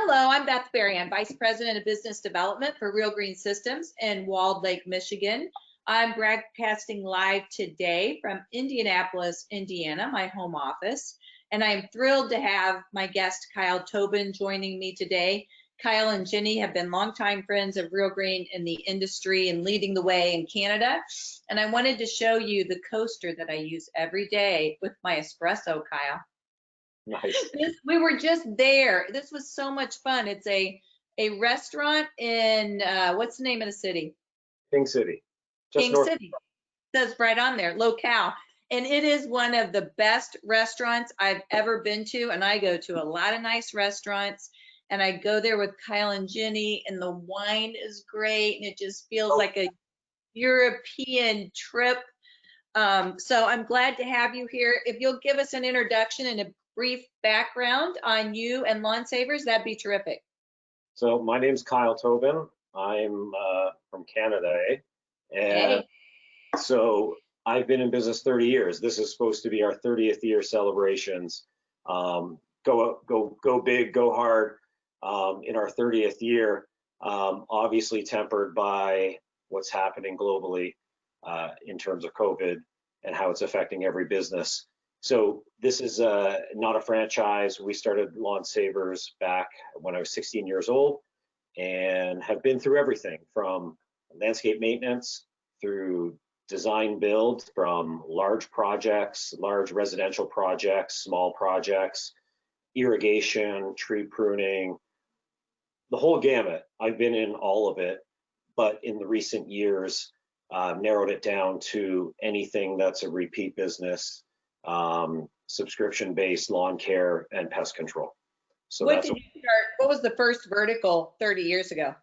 Hello, I'm Beth Berry. I'm Vice President of Business Development for Real Green Systems in Walled Lake, Michigan. I'm broadcasting live today from Indianapolis, Indiana, my home office, and I'm thrilled to have my guest Kyle Tobin joining me today. Kyle and Jenny have been longtime friends of Real Green in the industry and leading the way in Canada. And I wanted to show you the coaster that I use every day with my espresso, Kyle. Nice. We were just there. This was so much fun. It's a restaurant in what's the name of the city? King City. King City. It says right on there, locale. And it is one of the best restaurants I've ever been to. And I go to a lot of nice restaurants. And I go there with Kyle and Jenny, and the wine is great. And it just feels like a European trip. So I'm glad to have you here. If you'll give us an introduction and a brief background on you and Lawnsavers, that'd be terrific. So my name's Kyle Tobin. I'm from Canada, and so I've been in business 30 years. This is supposed to be our 30th year celebrations. Go big, go hard in our 30th year, obviously tempered by what's happening globally in terms of COVID and how it's affecting every business. So this is not a franchise. We started Lawnsavers back when I was 16 years old and have been through everything from landscape maintenance through design build, from large projects, large residential projects, small projects, irrigation, tree pruning, the whole gamut. I've been in all of it, but in the recent years, narrowed it down to anything that's a repeat business, subscription-based lawn care and pest control. So what did you start? What was the first vertical 30 years ago?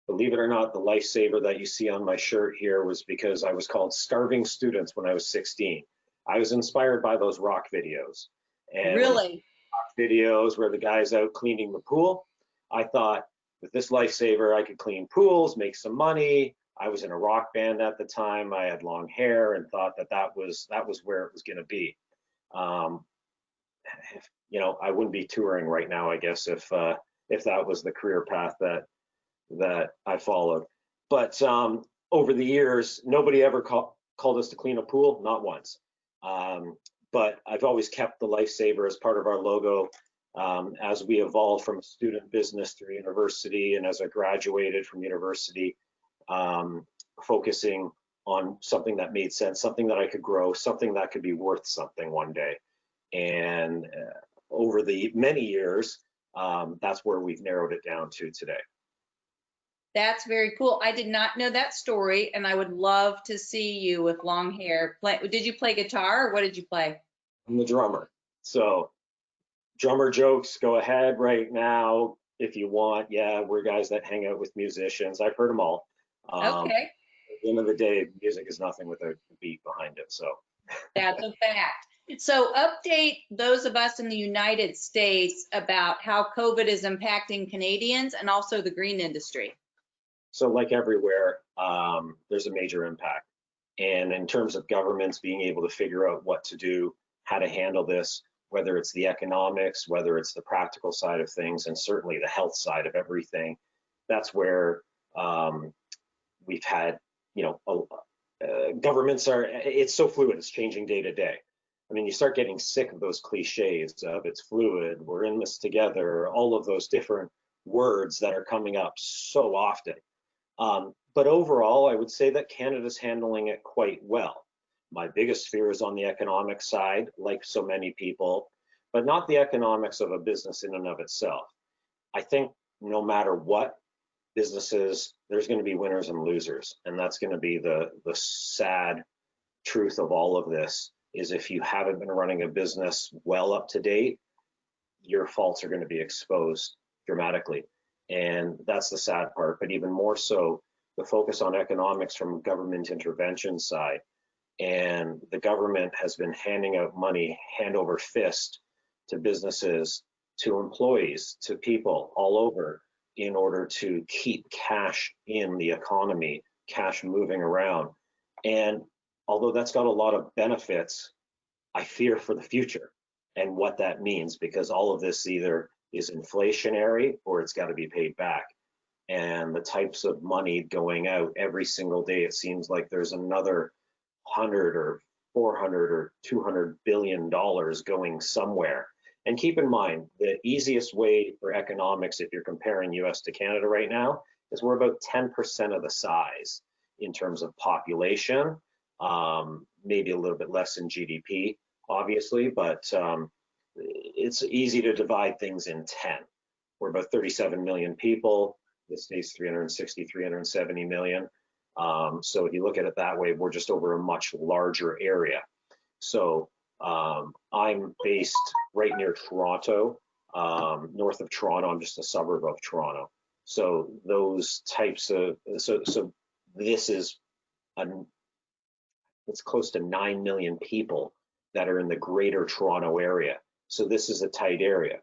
Believe it or not, the Lifesaver that you see on my shirt here was because I was called Starving Students when I was 16. I was inspired by those rock videos. And really? Rock videos where the guy's out cleaning the pool. I thought with this Lifesaver, I could clean pools, make some money. I was in a rock band at the time. I had long hair and thought that was where it was going to be. You know, I wouldn't be touring right now, I guess, if that was the career path that I followed. But over the years, nobody ever called us to clean a pool, not once. But I've always kept the Lifesaver as part of our logo. As we evolved from student business through university, and as I graduated from university, focusing on something that made sense, something that I could grow, something that could be worth something one day. And over the many years, that's where we've narrowed it down to today. That's very cool. I did not know that story, and I would love to see you with long hair. Did you play guitar, or what did you play? I'm the drummer. So drummer jokes, go ahead right now if you want. Yeah, we're guys that hang out with musicians. I've heard them all. Okay. At the end of the day, music is nothing with a beat behind it. So that's a fact. So update those of us in the United States about how COVID is impacting Canadians and also the green industry. So like everywhere, there's a major impact. And in terms of governments being able to figure out what to do, how to handle this, whether it's the economics, whether it's the practical side of things, and certainly the health side of everything, that's where we've had, you know, governments it's so fluid, it's changing day to day. I mean, you start getting sick of those cliches of it's fluid, we're in this together, all of those different words that are coming up so often. But overall, I would say that Canada's handling it quite well. My biggest fear is on the economic side, like so many people, but not the economics of a business in and of itself. I think no matter what businesses, there's going to be winners and losers. And that's going to be the sad truth of all of this, is if you haven't been running a business well up to date, your faults are going to be exposed dramatically. And that's the sad part. But even more so, the focus on economics from a government intervention side. And the government has been handing out money hand over fist to businesses, to employees, to people all over in order to keep cash in the economy, cash moving around. And although that's got a lot of benefits, I fear for the future and what that means, because all of this either is inflationary or it's got to be paid back. And the types of money going out every single day, it seems like there's another 100 or 400 or 200 billion dollars going somewhere. And keep in mind, the easiest way for economics, if you're comparing US to Canada right now, is we're about 10% of the size in terms of population, maybe a little bit less in GDP, obviously, but it's easy to divide things in 10. We're about 37 million people. The state's 360, 370 million. So if you look at it that way, we're just over a much larger area. So I'm based right near Toronto, north of Toronto. I'm just a suburb of Toronto. So those types of, so this is, it's close to 9 million people that are in the greater Toronto area. So this is a tight area.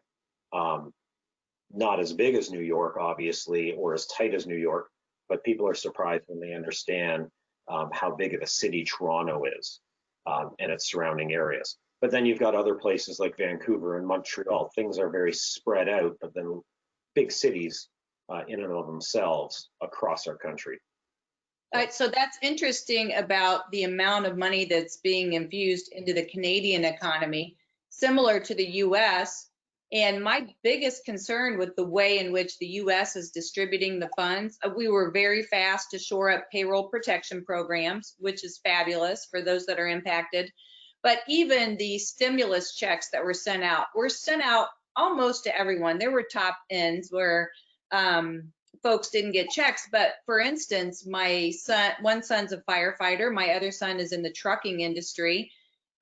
Not as big as New York, obviously, or as tight as New York, but people are surprised when they understand how big of a city Toronto is and its surrounding areas. But then you've got other places like Vancouver and Montreal. Things are very spread out, but then big cities in and of themselves across our country. All right, so that's interesting about the amount of money that's being infused into the Canadian economy, similar to the US. And my biggest concern with the way in which the US is distributing the funds, we were very fast to shore up payroll protection programs, which is fabulous for those that are impacted. But even the stimulus checks that were sent out almost to everyone. There were top ends where folks didn't get checks. But for instance, my son, one son's a firefighter. My other son is in the trucking industry,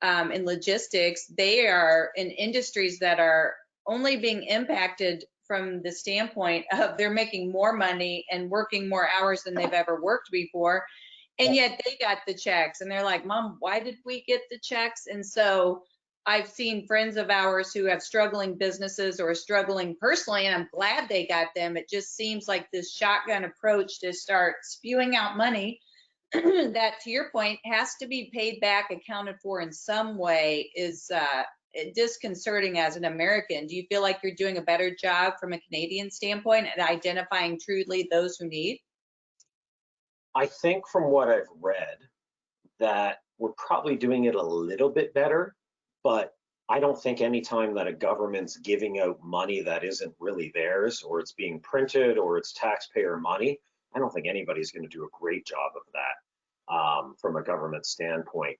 in logistics. They are in industries that are only being impacted from the standpoint of they're making more money and working more hours than they've ever worked before. And yet they got the checks and they're like, Mom, why did we get the checks? And so I've seen friends of ours who have struggling businesses or struggling personally, and I'm glad they got them. It just seems like this shotgun approach to start spewing out money that, to your point, has to be paid back, accounted for in some way is disconcerting as an American. Do you feel like you're doing a better job from a Canadian standpoint at identifying truly those who need? I think from what I've read that we're probably doing it a little bit better, but I don't think any time that a government's giving out money that isn't really theirs, or it's being printed, or it's taxpayer money, I don't think anybody's going to do a great job of that from a government standpoint.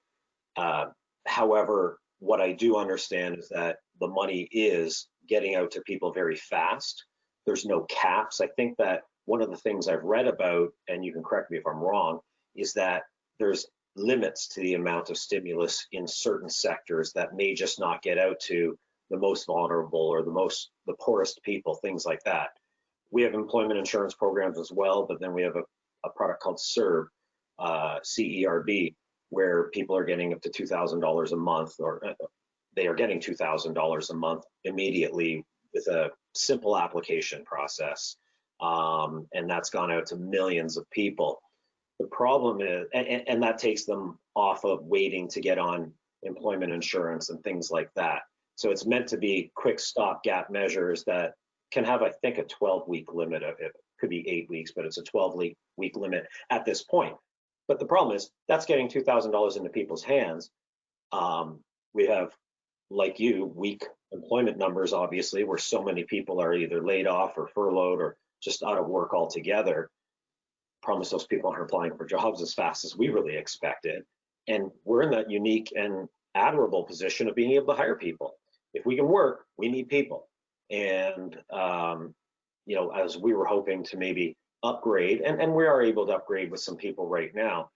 However, what I do understand is that the money is getting out to people very fast. There's no caps. I think that one of the things I've read about, and you can correct me if I'm wrong, is that there's limits to the amount of stimulus in certain sectors that may just not get out to the most vulnerable or the poorest people, things like that. We have employment insurance programs as well, but then we have a product called CERB, CERB, where people are getting up to $2,000 a month, or they are getting $2,000 a month immediately with a simple application process. And that's gone out to millions of people. The problem is, and that takes them off of waiting to get on employment insurance and things like that. So it's meant to be quick stopgap measures that can have, I think, a 12-week limit. It could be 8 weeks, but it's a 12-week limit at this point. But the problem is that's getting $2,000 into people's hands. We have, like you, weak employment numbers, obviously, where so many people are either laid off or furloughed or just out of work altogether. Promise those people aren't applying for jobs as fast as we really expected. And we're in that unique and admirable position of being able to hire people. If we can work, we need people. And, you know, as we were hoping to maybe upgrade, and we are able to upgrade with some people right now,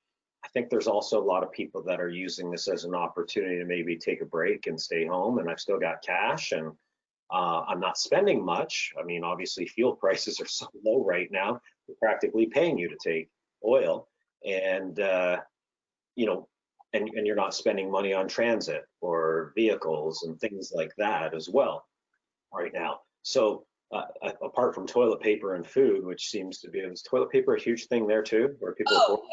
I think there's also a lot of people that are using this as an opportunity to maybe take a break and stay home, and I've still got cash and I'm not spending much. I mean, obviously fuel prices are so low right now, they're practically paying you to take oil, and you know, and you're not spending money on transit or vehicles and things like that as well right now. So apart from toilet paper and food, which seems to be, is toilet paper a huge thing there too, where people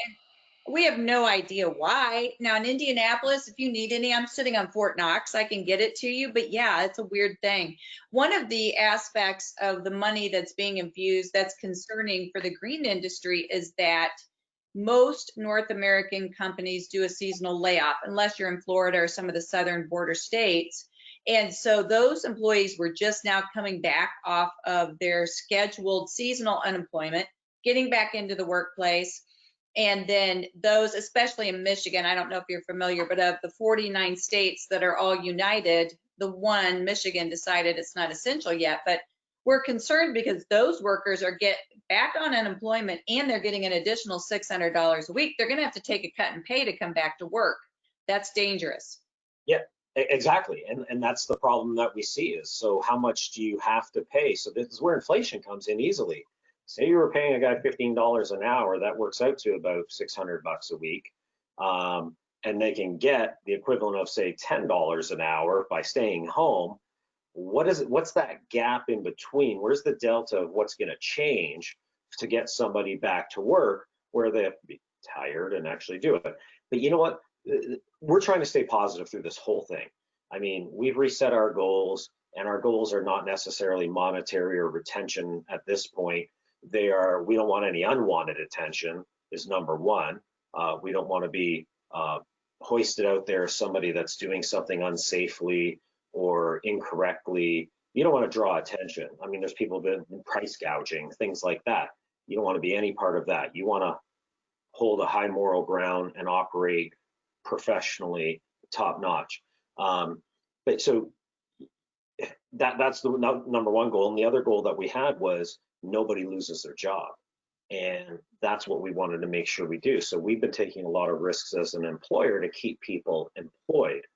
We have no idea why. Now in Indianapolis, if you need any, I'm sitting on Fort Knox, I can get it to you. But yeah, it's a weird thing. One of the aspects of the money that's being infused that's concerning for the green industry is that most North American companies do a seasonal layoff, unless you're in Florida or some of the southern border states. And so those employees were just now coming back off of their scheduled seasonal unemployment, getting back into the workplace. And then those, especially in Michigan, I don't know if you're familiar, but of the 49 states that are all united, the one, Michigan, decided it's not essential yet. But we're concerned because those workers are get back on unemployment and they're getting an additional $600 a week. They're going to have to take a cut in pay to come back to work. That's dangerous. Yeah, exactly. And that's the problem that we see is, so how much do you have to pay? So this is where inflation comes in easily. Say you were paying a guy $15 an hour, that works out to about 600 bucks a week. And they can get the equivalent of, say, $10 an hour by staying home. What is it? What's that gap in between? Where's the delta of what's going to change to get somebody back to work where they have to be tired and actually do it? But you know what? We're trying to stay positive through this whole thing. I mean, we've reset our goals, and our goals are not necessarily monetary or retention at this point. They are, we don't want any unwanted attention is number one. We don't want to be hoisted out there as somebody that's doing something unsafely or incorrectly. You don't want to draw attention. I mean, there's people that have been price gouging, things like that. You don't want to be any part of that. You want to hold a high moral ground and operate professionally, top notch. But so that's the number one goal. And the other goal that we had was nobody loses their job. And that's what we wanted to make sure we do. So we've been taking a lot of risks as an employer to keep people employed.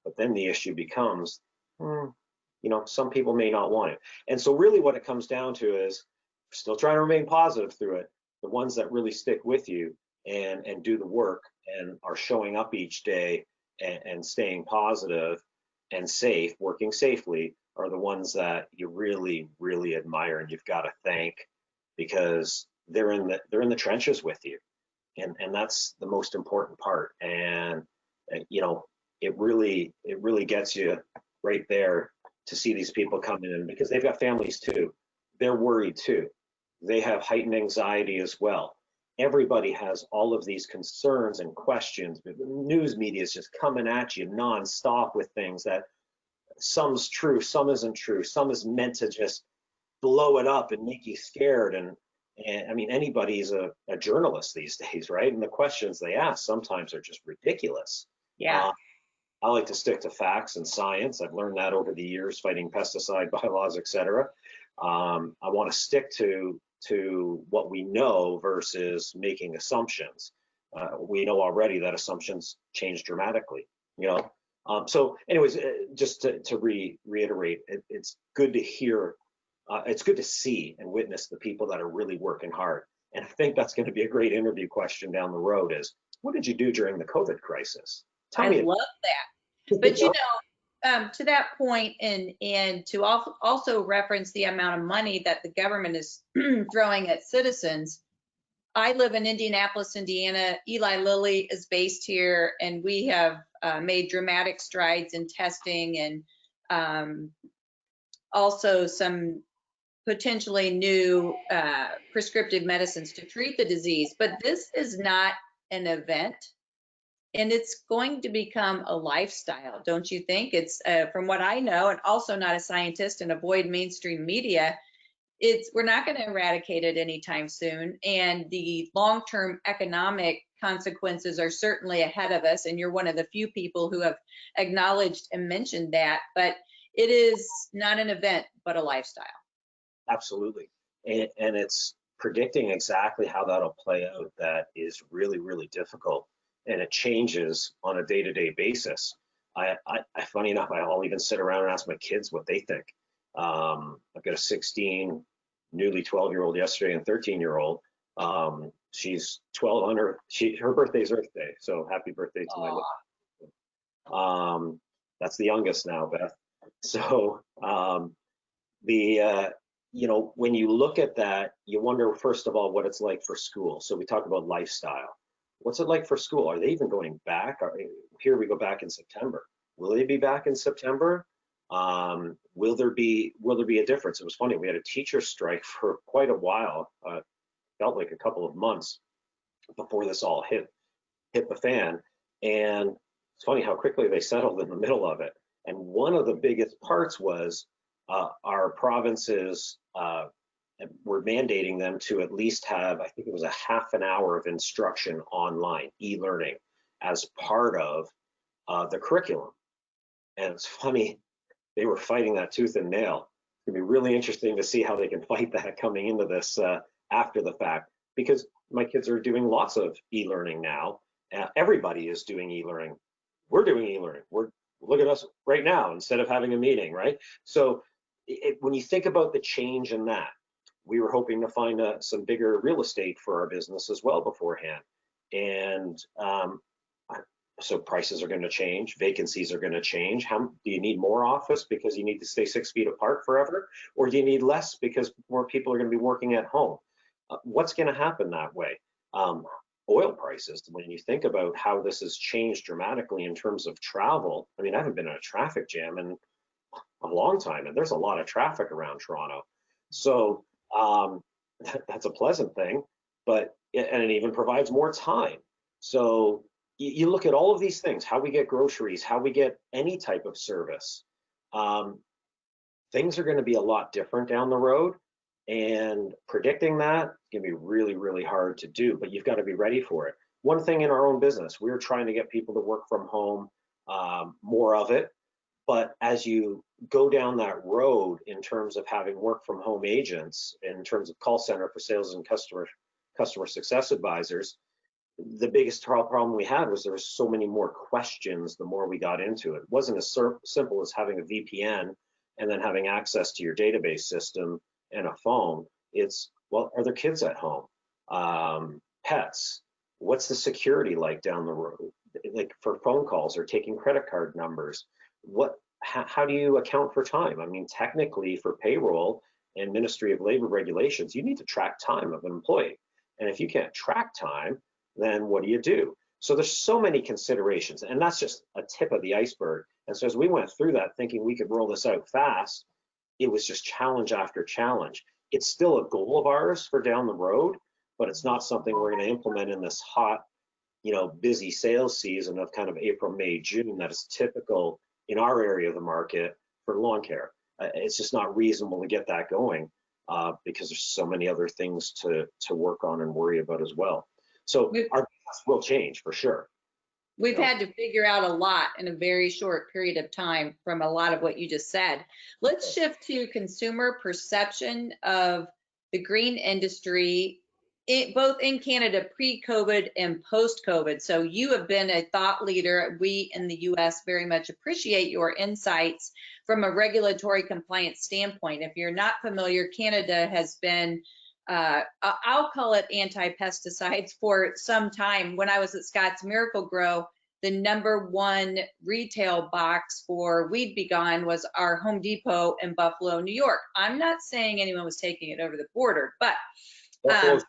But then the issue becomes, some people may not want it. And so really what it comes down to is still trying to remain positive through it. The ones that really stick with you and do the work and are showing up each day and staying positive and safe, working safely, are the ones that you really, really admire and you've got to thank, because they're in the trenches with you. And that's the most important part. And it really gets you right there to see these people coming in, because they've got families too. They're worried too. They have heightened anxiety as well. Everybody has all of these concerns and questions. The news media is just coming at you nonstop with things that some's true, some isn't true, some is meant to just blow it up and make you scared. And I mean, anybody's a journalist these days, right? And the questions they ask sometimes are just ridiculous. Yeah. I like to stick to facts and science. I've learned that over the years fighting pesticide bylaws, et cetera. I want to stick to what we know versus making assumptions. We know already that assumptions change dramatically, so anyways, just to reiterate, it's good to hear, it's good to see and witness the people that are really working hard. And I think that's going to be a great interview question down the road is, what did you do during the COVID crisis? I love that. But to that point, and to also reference the amount of money that the government is throwing at citizens, I live in Indianapolis, Indiana. Eli Lilly is based here, and we have made dramatic strides in testing and also some potentially new prescriptive medicines to treat the disease. But this is not an event. And it's going to become a lifestyle, don't you think? It's from what I know, and also not a scientist and avoid mainstream media, we're not going to eradicate it anytime soon. And the long-term economic consequences are certainly ahead of us. And you're one of the few people who have acknowledged and mentioned that. But it is not an event, but a lifestyle. Absolutely. And it's predicting exactly how that'll play out that is really, really difficult. And it changes on a day-to-day basis. I funny enough, I'll even sit around and ask my kids what they think. I've got a 16, newly 12-year-old yesterday and 13-year-old. She's 12 under, her birthday's Earth Day, so happy birthday to my little. That's the youngest now, Beth. So when you look at that, you wonder, first of all, what it's like for school. So we talk about lifestyle. What's it like for school? Are they even going back? Here we go back in September. Will they be back in September? Will there be a difference? It was funny. We had a teacher strike for quite a while. Felt like a couple of months before this all hit the fan. And it's funny how quickly they settled in the middle of it. And one of the biggest parts was our provinces were mandating them to at least have, I think it was a half an hour of instruction online, e-learning, as part of the curriculum. And it's funny, they were fighting that tooth and nail. It's gonna be really interesting to see how they can fight that coming into this after the fact, because my kids are doing lots of e-learning now. Everybody is doing e-learning. We're doing e-learning. Look at us right now instead of having a meeting, right? So when you think about the change in that, we were hoping to find some bigger real estate for our business as well beforehand. And so prices are going to change, vacancies are going to change. How do you need more office because you need to stay 6 feet apart forever? Or do you need less because more people are going to be working at home? What's going to happen that way? Oil prices, when you think about how this has changed dramatically in terms of travel. I mean, I haven't been in a traffic jam in a long time, and there's a lot of traffic around Toronto. So that's a pleasant thing, and it even provides more time. So you look at all of these things, how we get groceries, how we get any type of service. Things are going to be a lot different down the road, and predicting that can be really, really hard to do, but you've got to be ready for it. One thing in our own business, we're trying to get people to work from home, more of it. But as you go down that road in terms of having work from home agents, in terms of call center for sales and customer success advisors, the biggest problem we had was there was so many more questions the more we got into it. It wasn't as simple as having a VPN and then having access to your database system and a phone. It's, well, are there kids at home? Pets? What's the security like down the road? Like for phone calls or taking credit card numbers? How do you account for time? I mean, technically for payroll and Ministry of Labor regulations, you need to track time of an employee. And if you can't track time, then what do you do? So there's so many considerations, and that's just a tip of the iceberg. And so as we went through that thinking we could roll this out fast, it was just challenge after challenge. It's still a goal of ours for down the road, but it's not something we're going to implement in this hot, busy sales season of kind of April, May, June that is typical in our area of the market for lawn care. It's just not reasonable to get that going because there's so many other things to work on and worry about as well. So our business will change for sure. We've had to figure out a lot in a very short period of time from a lot of what you just said. Let's shift to consumer perception of the green industry, both in Canada pre-COVID and post-COVID. So you have been a thought leader. We in the US very much appreciate your insights from a regulatory compliance standpoint. If you're not familiar, Canada has been I'll call it anti-pesticides for some time. When I was at Scott's Miracle-Gro, the #1 retail box for Weed Be Gone was our Home Depot in Buffalo, New York. I'm not saying anyone was taking it over the border, but it's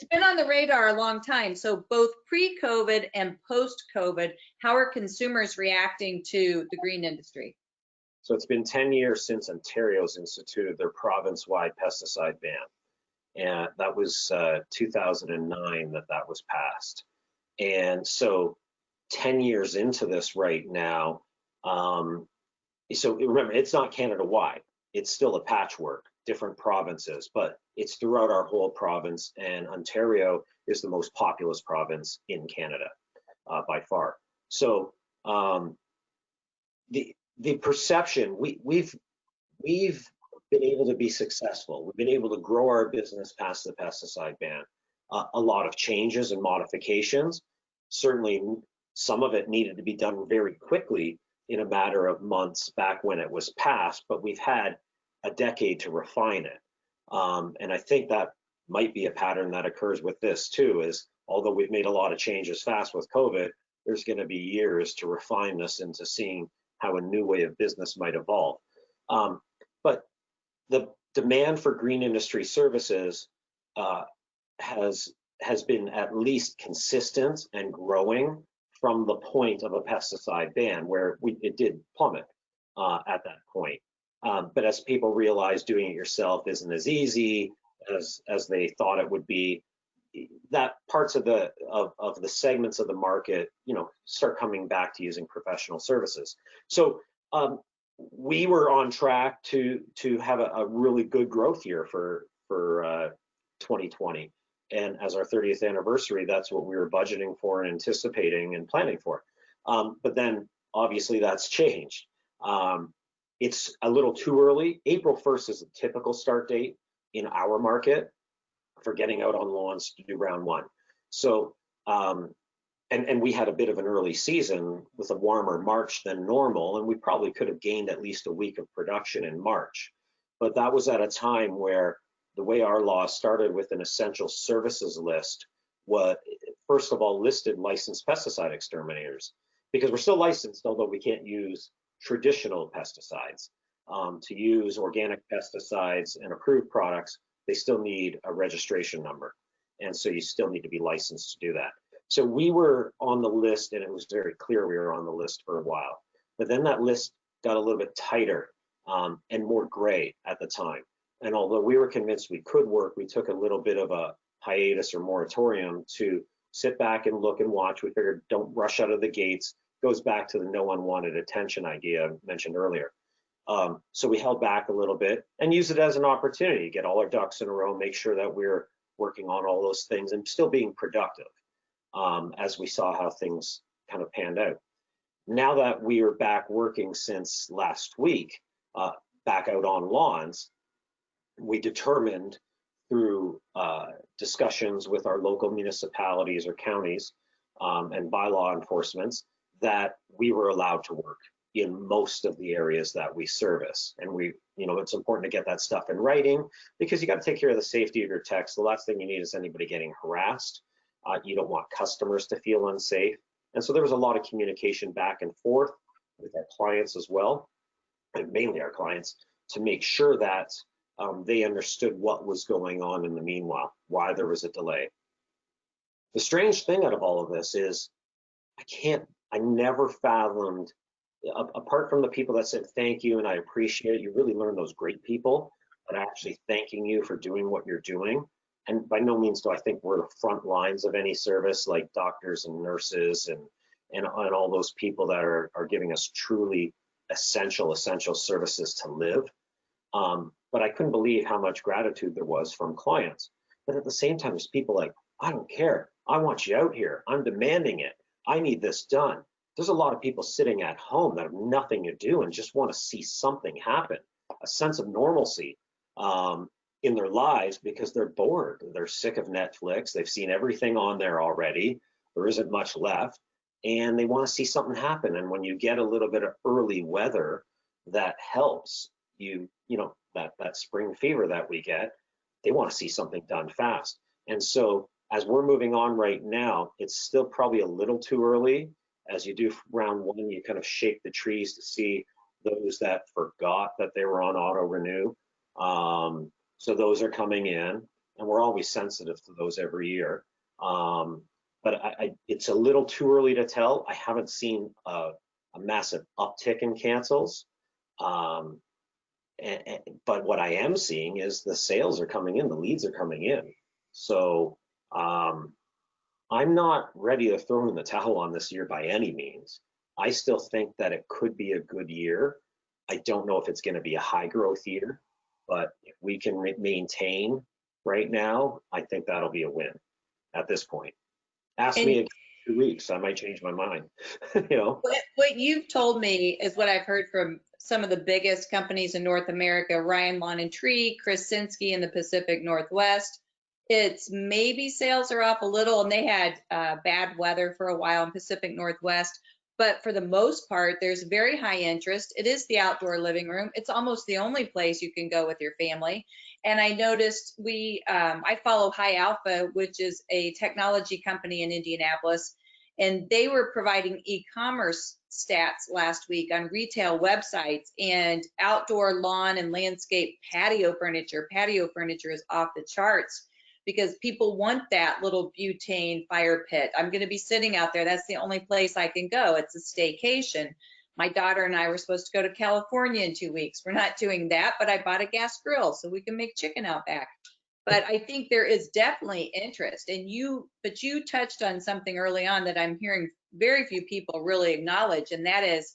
been on the radar a long time. So both pre-COVID and post-COVID, how are consumers reacting to the green industry? So it's been 10 years since Ontario's instituted their province-wide pesticide ban. And that was 2009 that was passed. And so 10 years into this right now, so remember, it's not Canada-wide. It's still a patchwork, different provinces, but it's throughout our whole province, and Ontario is the most populous province in Canada by far. So the perception, we've been able to be successful. We've been able to grow our business past the pesticide ban. A lot of changes and modifications. Certainly, some of it needed to be done very quickly in a matter of months back when it was passed, but we've had a decade to refine it. And I think that might be a pattern that occurs with this too, is although we've made a lot of changes fast with COVID, there's going to be years to refine this into seeing how a new way of business might evolve. But the demand for green industry services has has been at least consistent and growing from the point of a pesticide ban, where it did plummet at that point. But as people realize doing it yourself isn't as easy as they thought it would be, that parts of the segments of the market, start coming back to using professional services. So we were on track to have a really good growth year for 2020. And as our 30th anniversary, that's what we were budgeting for and anticipating and planning for. But then obviously that's changed. It's a little too early. April 1st is a typical start date in our market for getting out on lawns to do round one. So, and we had a bit of an early season with a warmer March than normal, and we probably could have gained at least a week of production in March. But that was at a time where the way our law started with an essential services list, what first of all listed licensed pesticide exterminators, because we're still licensed, although we can't use traditional pesticides. To use organic pesticides and approved products, they still need a registration number. And so you still need to be licensed to do that. So we were on the list, and it was very clear we were on the list for a while. But then that list got a little bit tighter and more gray at the time. And although we were convinced we could work, we took a little bit of a hiatus or moratorium to sit back and look and watch. We figured don't rush out of the gates. Goes back to the no unwanted attention idea I mentioned earlier. So we held back a little bit and used it as an opportunity to get all our ducks in a row, make sure that we're working on all those things and still being productive as we saw how things kind of panned out. Now that we are back working since last week, back out on lawns, we determined through discussions with our local municipalities or counties and by law enforcements that we were allowed to work in most of the areas that we service. And it's important to get that stuff in writing because you got to take care of the safety of your techs. The last thing you need is anybody getting harassed. You don't want customers to feel unsafe. And so there was a lot of communication back and forth with our clients as well, and mainly our clients, to make sure that they understood what was going on in the meanwhile, why there was a delay. The strange thing out of all of this is I never fathomed, apart from the people that said thank you and I appreciate it, you really learn those great people that are actually thanking you for doing what you're doing. And by no means do I think we're the front lines of any service like doctors and nurses and all those people that are giving us truly essential services to live. But I couldn't believe how much gratitude there was from clients. But at the same time, there's people like, I don't care. I want you out here. I'm demanding it. I need this done. There's a lot of people sitting at home that have nothing to do and just want to see something happen, a sense of normalcy in their lives because they're bored. They're sick of Netflix. They've seen everything on there already. There isn't much left, and they want to see something happen. And when you get a little bit of early weather, that helps you, that spring fever that we get, they want to see something done fast. And so as we're moving on right now, it's still probably a little too early. As you do round one, you kind of shake the trees to see those that forgot that they were on auto renew. So those are coming in, and we're always sensitive to those every year. But it's a little too early to tell. I haven't seen a massive uptick in cancels. But what I am seeing is the sales are coming in, the leads are coming in. So I'm not ready to throw in the towel on this year by any means. I still think that it could be a good year. I don't know if it's going to be a high growth year, but if we can maintain right now, I think that'll be a win at this point. Ask me in 2 weeks, I might change my mind. What you've told me is what I've heard from some of the biggest companies in North America, Ryan Lawn and Tree, Krasinski in the Pacific Northwest. It's maybe sales are off a little, and they had bad weather for a while in Pacific Northwest. But for the most part, there's very high interest. It is the outdoor living room. It's almost the only place you can go with your family. And I noticed I follow High Alpha, which is a technology company in Indianapolis, and they were providing e-commerce stats last week on retail websites and outdoor lawn and landscape patio furniture. Patio furniture is off the charts. because people want that little butane fire pit. I'm going to be sitting out there. That's the only place I can go. It's a staycation. My daughter and I were supposed to go to California in 2 weeks. We're not doing that, but I bought a gas grill so we can make chicken out back. But I think there is definitely interest, and you touched on something early on that I'm hearing very few people really acknowledge, and that is,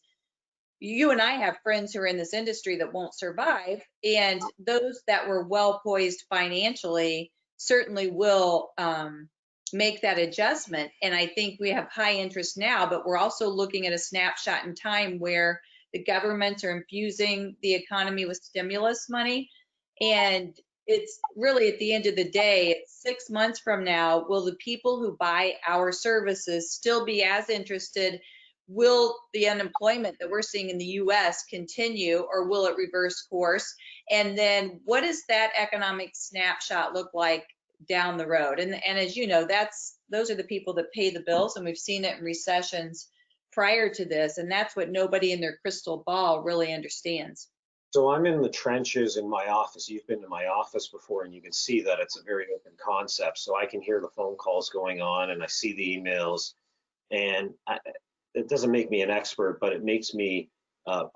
you and I have friends who are in this industry that won't survive, and those that were well poised financially certainly will make that adjustment. And I think we have high interest now, but we're also looking at a snapshot in time where the governments are infusing the economy with stimulus money. And it's really, at the end of the day, it's 6 months from now, will the people who buy our services still be as interested? Will the unemployment that we're seeing in the US continue, or will it reverse course? And then what does that economic snapshot look like down the road? And as you know, those are the people that pay the bills, and we've seen it in recessions prior to this, and that's what nobody in their crystal ball really understands. So I'm in the trenches in my office. You've been to my office before, and you can see that it's a very open concept. So I can hear the phone calls going on, and I see the emails, and it doesn't make me an expert, but it makes me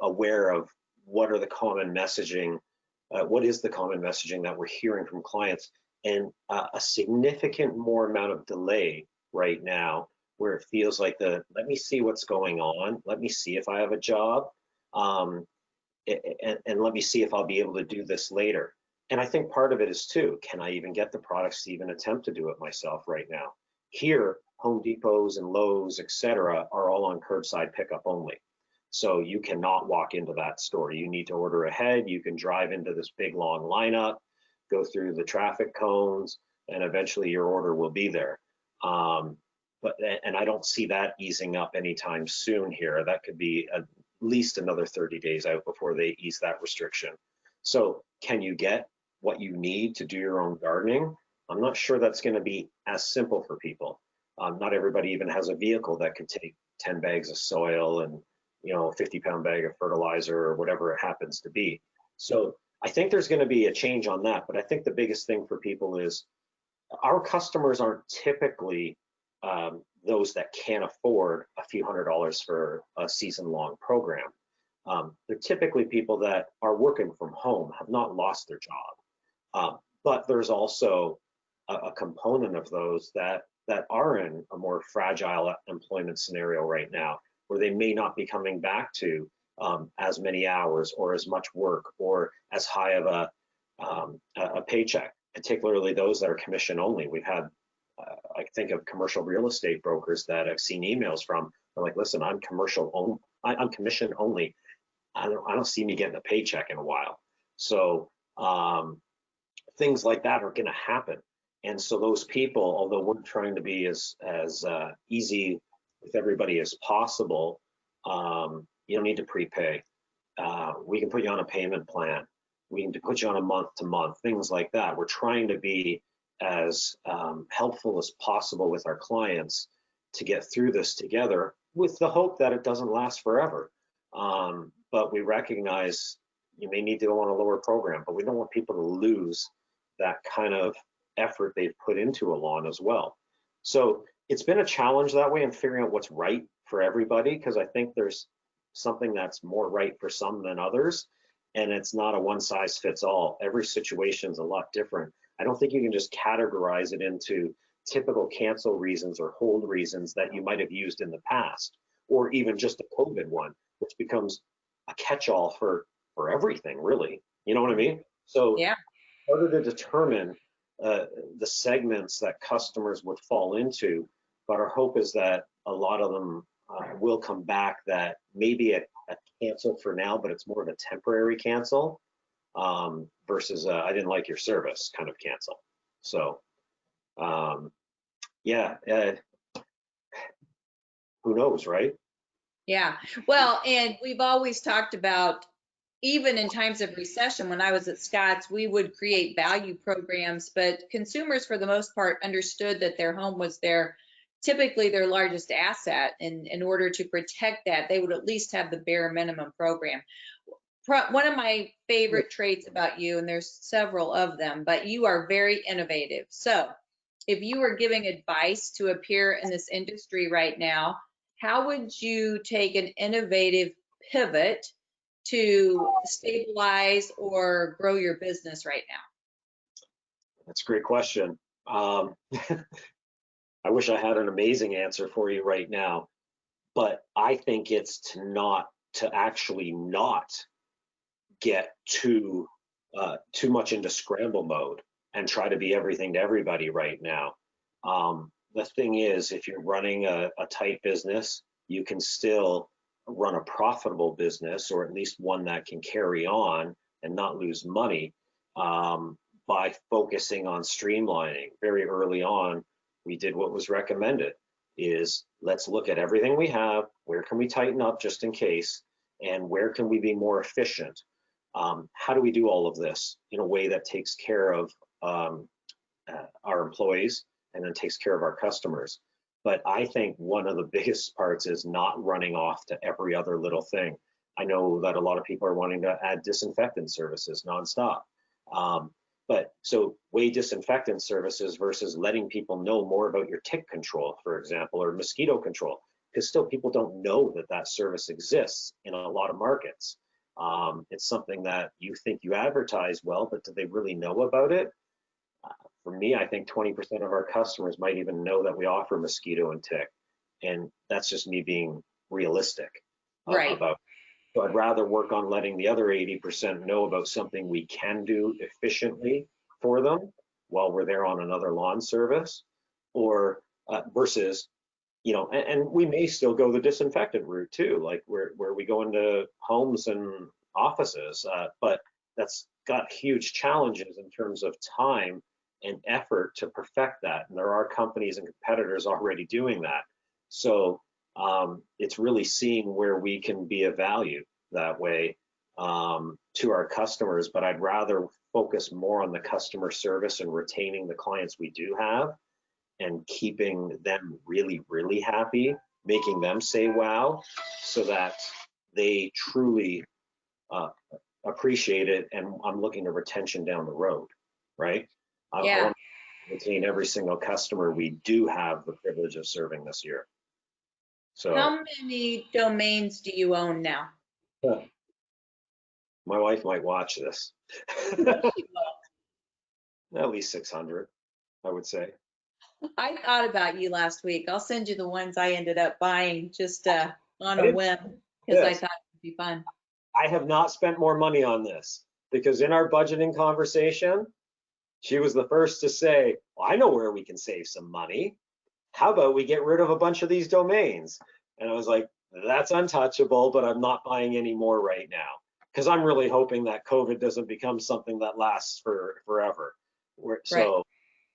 aware of what are the common messaging, what is the common messaging that we're hearing from clients, and a significant more amount of delay right now, where it feels like let me see what's going on, let me see if I have a job, and let me see if I'll be able to do this later. And I think part of it is too, can I even get the products to even attempt to do it myself right now? Here, Home Depots and Lowe's, et cetera, are all on curbside pickup only. So you cannot walk into that store. You need to order ahead. You can drive into this big long lineup, go through the traffic cones, and eventually your order will be there. And I don't see that easing up anytime soon here. That could be at least another 30 days out before they ease that restriction. So can you get what you need to do your own gardening? I'm not sure that's going to be as simple for people. Not everybody even has a vehicle that could take 10 bags of soil and a 50-pound bag of fertilizer or whatever it happens to be. So I think there's going to be a change on that. But I think the biggest thing for people is our customers aren't typically those that can't afford a few $100s for a season-long program. They're typically people that are working from home, have not lost their job. But there's also a component of those that are in a more fragile employment scenario right now, where they may not be coming back to as many hours or as much work or as high of a paycheck, particularly those that are commission only. We've had, I think of commercial real estate brokers that I've seen emails from. They're like, listen, I'm commission only. I don't see me getting a paycheck in a while. So things like that are going to happen. And so those people, although we're trying to be as easy with everybody as possible, you don't need to prepay. We can put you on a payment plan. We can put you on a month-to-month, things like that. We're trying to be as helpful as possible with our clients to get through this together, with the hope that it doesn't last forever. But we recognize you may need to go on a lower program, but we don't want people to lose that kind of effort they've put into a lawn as well. So it's been a challenge that way, and figuring out what's right for everybody, because I think there's something that's more right for some than others, and it's not a one size fits all. Every situation is a lot different. I don't think you can just categorize it into typical cancel reasons or hold reasons that you might have used in the past, or even just a COVID one, which becomes a catch-all for everything, really. You know what I mean? So Yeah. Harder to determine the segments that customers would fall into, but our hope is that a lot of them will come back, that maybe a cancel for now, but it's more of a temporary cancel versus I didn't like your service kind of cancel. So yeah, who knows, right? Yeah. Well, and we've always talked about, even in times of recession, when I was at Scott's, we would create value programs, but consumers for the most part understood that their home was typically their largest asset. And in order to protect that, they would at least have the bare minimum program. one of my favorite traits about you, and there's several of them, but you are very innovative. So if you were giving advice to a peer in this industry right now, how would you take an innovative pivot to stabilize or grow your business right now? That's a great question. I wish I had an amazing answer for you right now, but I think it's to actually not get too much into scramble mode and try to be everything to everybody right now. The thing is, if you're running a tight business, you can still run a profitable business, or at least one that can carry on and not lose money, by focusing on streamlining. Very early on, we did what was recommended, is let's look at everything we have, where can we tighten up just in case, and where can we be more efficient? How do we do all of this in a way that takes care of our employees and then takes care of our customers? But I think one of the biggest parts is not running off to every other little thing. I know that a lot of people are wanting to add disinfectant services nonstop. But so weigh disinfectant services versus letting people know more about your tick control, for example, or mosquito control, because still people don't know that that service exists in a lot of markets. It's something that you think you advertise well, but do they really know about it? For me, I think 20% of our customers might even know that we offer mosquito and tick. And that's just me being realistic Right. about. So I'd rather work on letting the other 80% know about something we can do efficiently for them while we're there on another lawn service, or versus, and we may still go the disinfectant route too, like where we go into homes and offices, but that's got huge challenges in terms of time and effort to perfect that. And there are companies and competitors already doing that. So it's really seeing where we can be of value that way to our customers. But I'd rather focus more on the customer service and retaining the clients we do have and keeping them really, really happy, making them say wow, so that they truly appreciate it. And I'm looking to retention down the road, right? I want to retain every single customer we do have the privilege of serving this year. So how many domains do you own now? My wife might watch this. At least 600, I would say. I thought about you last week. I'll send you the ones I ended up buying just on a whim because I thought it would be fun. I have not spent more money on this because in our budgeting conversation, she was the first to say, well, I know where we can save some money. How about we get rid of a bunch of these domains? And I was like, that's untouchable, but I'm not buying any more right now because I'm really hoping that COVID doesn't become something that lasts forever. So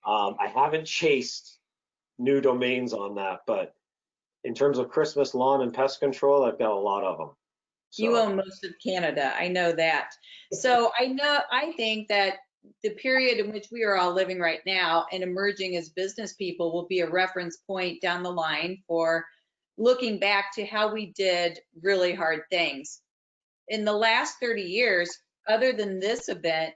I haven't chased new domains on that, but in terms of Christmas lawn and pest control, I've got a lot of them. So. You own most of Canada. I know that. So I think that the period in which we are all living right now and emerging as business people will be a reference point down the line for looking back to how we did really hard things. In the last 30 years, other than this event,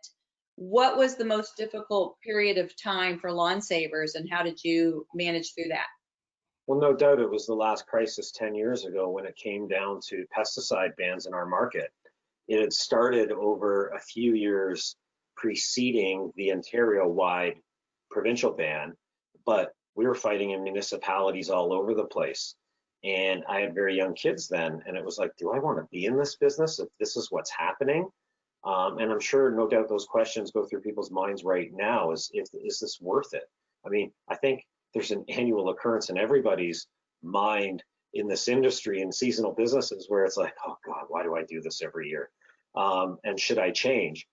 what was the most difficult period of time for Lawnsavers and how did you manage through that? Well, no doubt it was the last crisis 10 years ago when it came down to pesticide bans in our market. It had started over a few years preceding the Ontario-wide provincial ban, but we were fighting in municipalities all over the place. And I had very young kids then, and it was like, do I want to be in this business if this is what's happening? And I'm sure, no doubt, those questions go through people's minds right now: is this worth it? I mean, I think there's an annual occurrence in everybody's mind in this industry and seasonal businesses where it's like, oh God, why do I do this every year? And should I change?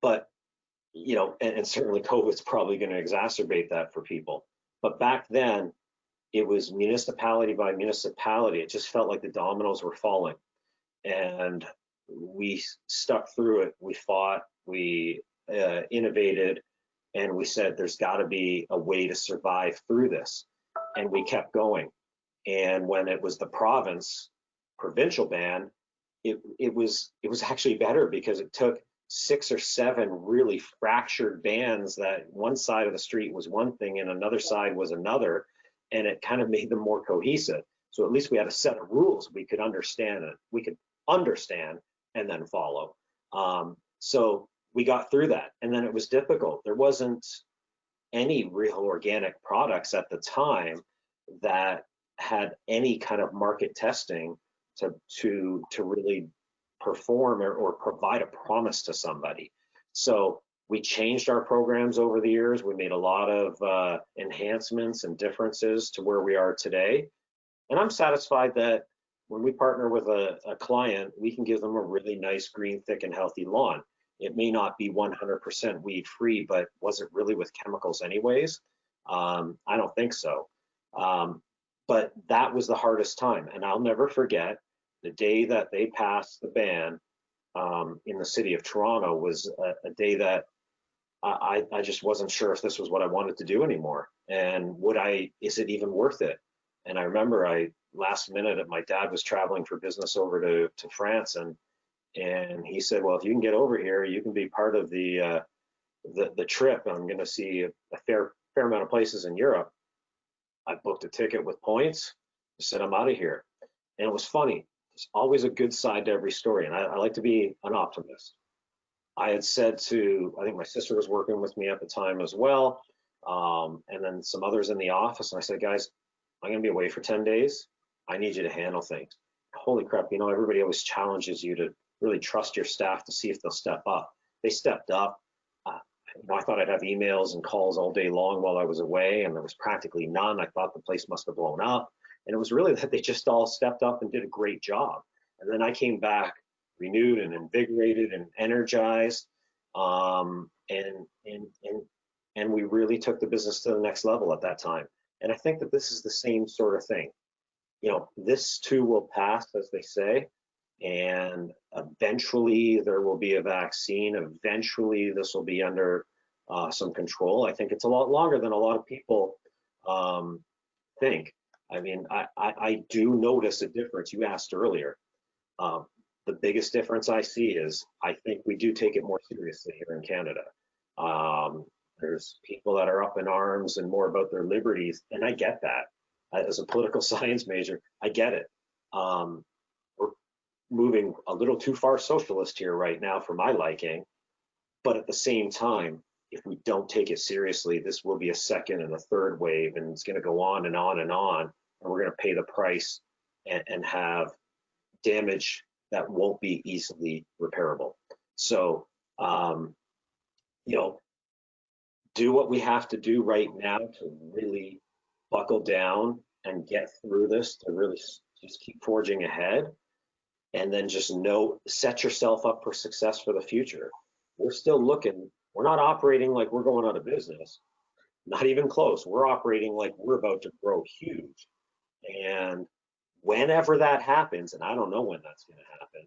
But, and certainly COVID's probably going to exacerbate that for people. But back then, it was municipality by municipality. It just felt like the dominoes were falling. And we stuck through it. We fought, we innovated, and we said there's got to be a way to survive through this. And we kept going. And when it was the provincial ban, it was actually better because it took 6 or 7 really fractured bands that one side of the street was one thing and another side was another, and it kind of made them more cohesive. So at least we had a set of rules we could understand it. We could understand and then follow. So we got through that, and then it was difficult. There wasn't any real organic products at the time that had any kind of market testing to really perform or provide a promise to somebody. So we changed our programs over the years. We made a lot of enhancements and differences to where we are today. And I'm satisfied that when we partner with a client, we can give them a really nice green, thick, and healthy lawn. It may not be 100% weed free, but was it really with chemicals anyways? I don't think so. But that was the hardest time. And I'll never forget the day that they passed the ban in the city of Toronto was a day that I just wasn't sure if this was what I wanted to do anymore. And is it even worth it? And I remember last minute, my dad was traveling for business over to France, and he said, well, if you can get over here, you can be part of the trip. I'm going to see a fair amount of places in Europe. I booked a ticket with points. I said, I'm out of here. And it was funny. There's always a good side to every story. And I like to be an optimist. I had said I think my sister was working with me at the time as well. And then some others in the office. And I said, guys, I'm going to be away for 10 days. I need you to handle things. Holy crap. Everybody always challenges you to really trust your staff to see if they'll step up. They stepped up. I thought I'd have emails and calls all day long while I was away, and there was practically none. I thought the place must have blown up. And it was really that they just all stepped up and did a great job. And then I came back renewed and invigorated and energized. And we really took the business to the next level at that time. And I think that this is the same sort of thing. This too will pass, as they say. And eventually there will be a vaccine. Eventually this will be under some control. I think it's a lot longer than a lot of people think. I mean, I do notice a difference. You asked earlier. The biggest difference I see is I think we do take it more seriously here in Canada. There's people that are up in arms and more about their liberties, and I get that. As a political science major, I get it. We're moving a little too far socialist here right now for my liking, but at the same time, if we don't take it seriously, this will be a second and a third wave, and it's going to go on and on and on, and we're going to pay the price and have damage that won't be easily repairable. So, do what we have to do right now to really buckle down and get through this, to really just keep forging ahead, and then just set yourself up for success for the future. We're still looking. We're not operating like we're going out of business, not even close. We're operating like we're about to grow huge. And whenever that happens, and I don't know when that's going to happen,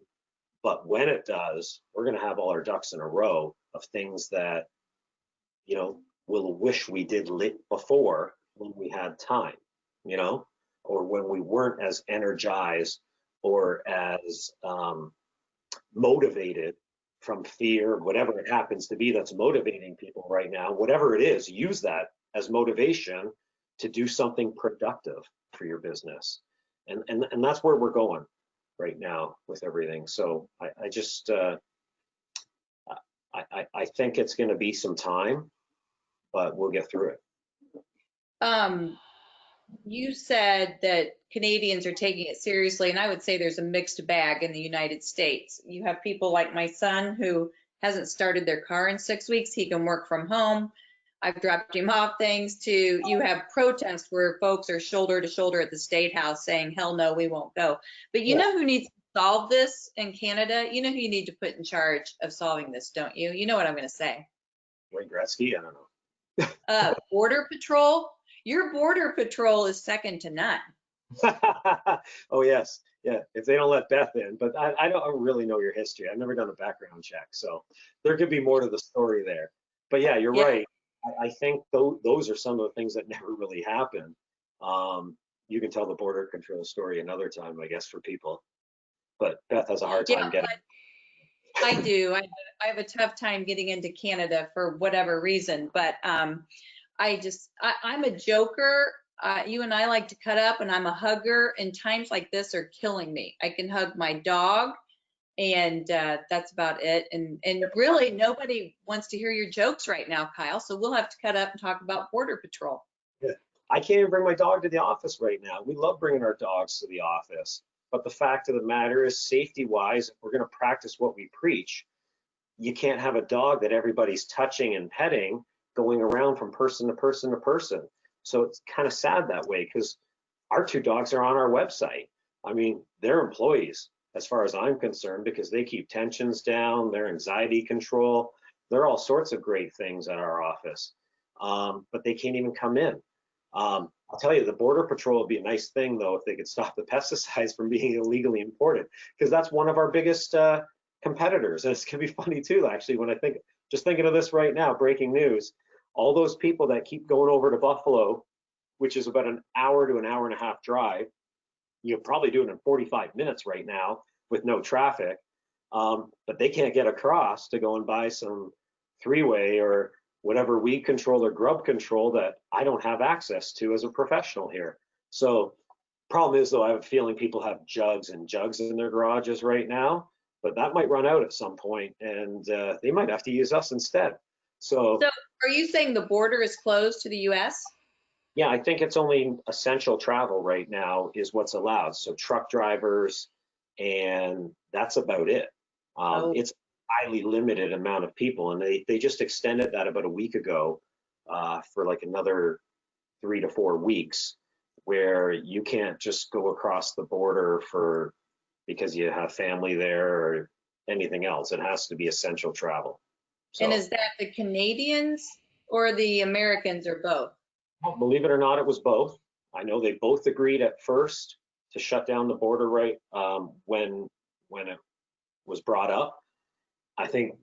but when it does, we're going to have all our ducks in a row of things that, we'll wish we did before when we had time, or when we weren't as energized or as motivated from fear, whatever it happens to be that's motivating people right now. Whatever it is, use that as motivation to do something productive for your business. And that's where we're going right now with everything. So I just I think it's going to be some time, but we'll get through it. You said that Canadians are taking it seriously, and I would say there's a mixed bag in the United States. You have people like my son who hasn't started their car in 6 weeks. He can work from home. I've dropped him off things to, you have protests where folks are shoulder to shoulder at the State House saying, hell no, we won't go. But you know who needs to solve this in Canada? You know who you need to put in charge of solving this, don't you? You know what I'm going to say. Wayne Gretzky? I don't know. Border Patrol. Your Border Patrol is second to none. Oh, yes. Yeah, if they don't let Beth in. But I don't really know your history. I've never done a background check. So there could be more to the story there. But yeah, you're right. I think those are some of the things that never really happen. You can tell the Border Control story another time, I guess, for people. but Beth has a hard Yeah, time getting. I do. I have a tough time getting into Canada for whatever reason, but I'm a joker. You and I like to cut up, and I'm a hugger, and times like this are killing me. I can hug my dog, and that's about it. And really, nobody wants to hear your jokes right now, Kyle, so we'll have to cut up and talk about Border Patrol. Yeah. I can't even bring my dog to the office right now. We love bringing our dogs to the office, but the fact of the matter is, safety-wise, if we're going to practice what we preach, you can't have a dog that everybody's touching and petting going around from person to person to person. So it's kind of sad that way, because our two dogs are on our website. I mean, they're employees as far as I'm concerned, because they keep tensions down, their anxiety control. There are all sorts of great things at our office, but they can't even come in. I'll tell you, the Border Patrol would be a nice thing, though, if they could stop the pesticides from being illegally imported, because that's one of our biggest competitors. And it's gonna be funny too, actually, when just thinking of this right now, breaking news, all those people that keep going over to Buffalo, which is about an hour to an hour and a half drive, you'll probably do it in 45 minutes right now with no traffic, but they can't get across to go and buy some three-way or whatever weed control or grub control that I don't have access to as a professional here. So problem is, though, I have a feeling people have jugs and jugs in their garages right now, but that might run out at some point, and they might have to use us instead. So are you saying the border is closed to the US? yeah, I think it's only essential travel right now is what's allowed. So truck drivers, and that's about it. It's a highly limited amount of people, and they just extended that about a week ago for like another 3 to 4 weeks, where you can't just go across the border because you have family there or anything else. It has to be essential travel. So, And is that the Canadians or the Americans or both? believe it or not, it was both. I know they both agreed at first to shut down the border right when it was brought up. I think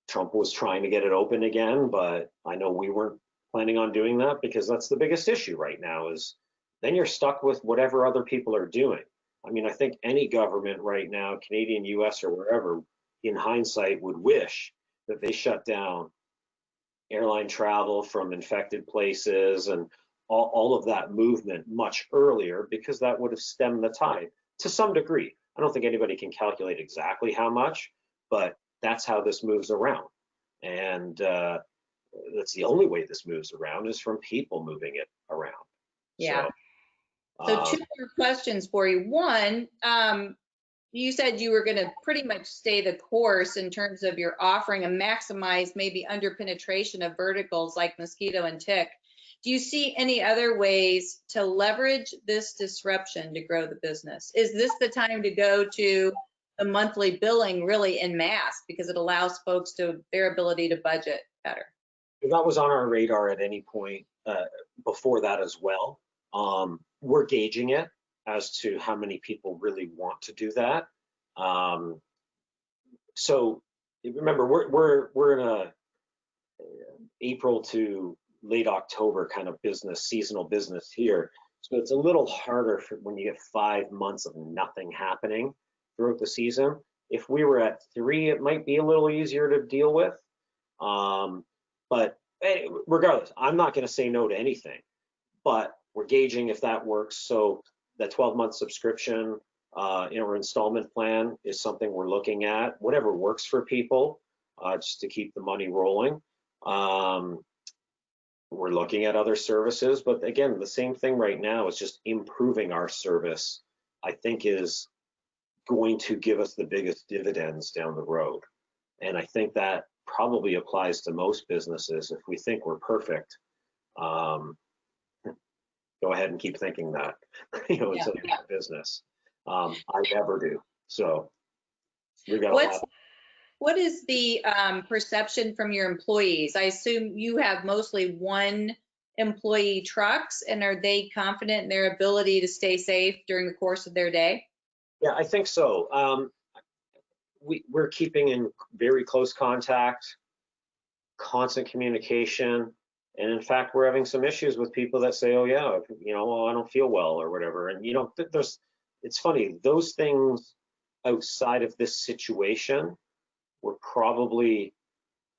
Trump was trying to get it open again, but I know we weren't planning on doing that, because that's the biggest issue right now, is then you're stuck with whatever other people are doing. I mean, I think any government right now, Canadian, US, or wherever, in hindsight, would wish that they shut down airline travel from infected places and all of that movement much earlier, because that would have stemmed the tide to some degree. I don't think anybody can calculate exactly how much, but that's how this moves around. And that's the only way this moves around, is from people moving it around. Yeah. So two more questions for you. One, you said you were going to pretty much stay the course in terms of your offering and maximize maybe under penetration of verticals like mosquito and tick. Do you see any other ways to leverage this disruption to grow the business? Is this the time to go to the monthly billing really en masse, because it allows folks their ability to budget better? That was on our radar at any point before that as well. We're gauging it as to how many people really want to do that. So remember, we're in a April to late October kind of business, seasonal business here. So it's a little harder when you get 5 months of nothing happening throughout the season. If we were at 3, it might be a little easier to deal with. But regardless, I'm not going to say no to anything, but we're gauging if that works. So the 12-month subscription or installment plan is something we're looking at, whatever works for people, just to keep the money rolling. We're looking at other services, but again, the same thing right now is just improving our service, I think, is going to give us the biggest dividends down the road. And I think that probably applies to most businesses. If we think we're perfect, go ahead and keep thinking that, until you're in business. I never do. So we got a lot. What is the perception from your employees? I assume you have mostly one employee trucks, and are they confident in their ability to stay safe during the course of their day? Yeah, I think so. We're keeping in very close contact, constant communication. And in fact, we're having some issues with people that say, oh yeah, well, I don't feel well or whatever. And it's funny, those things outside of this situation were probably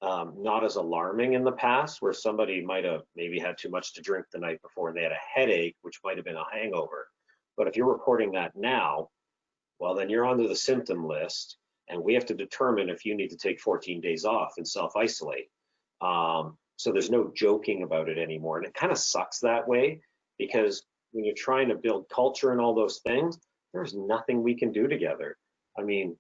not as alarming in the past, where somebody might have maybe had too much to drink the night before and they had a headache, which might have been a hangover. But if you're reporting that now, well, then you're onto the symptom list, and we have to determine if you need to take 14 days off and self-isolate. So there's no joking about it anymore. And it kind of sucks that way, because when you're trying to build culture and all those things, there's nothing we can do together. I mean,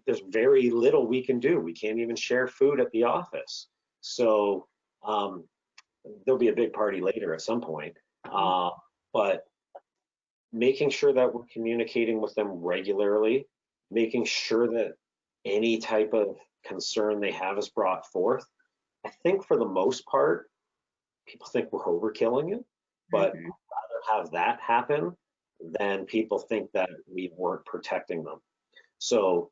there's very little we can do. We can't even share food at the office. So there'll be a big party later at some point. But making sure that we're communicating with them regularly, making sure that any type of concern they have is brought forth. I think for the most part, people think we're overkilling it, but I'd rather have that happen than people think that we weren't protecting them. So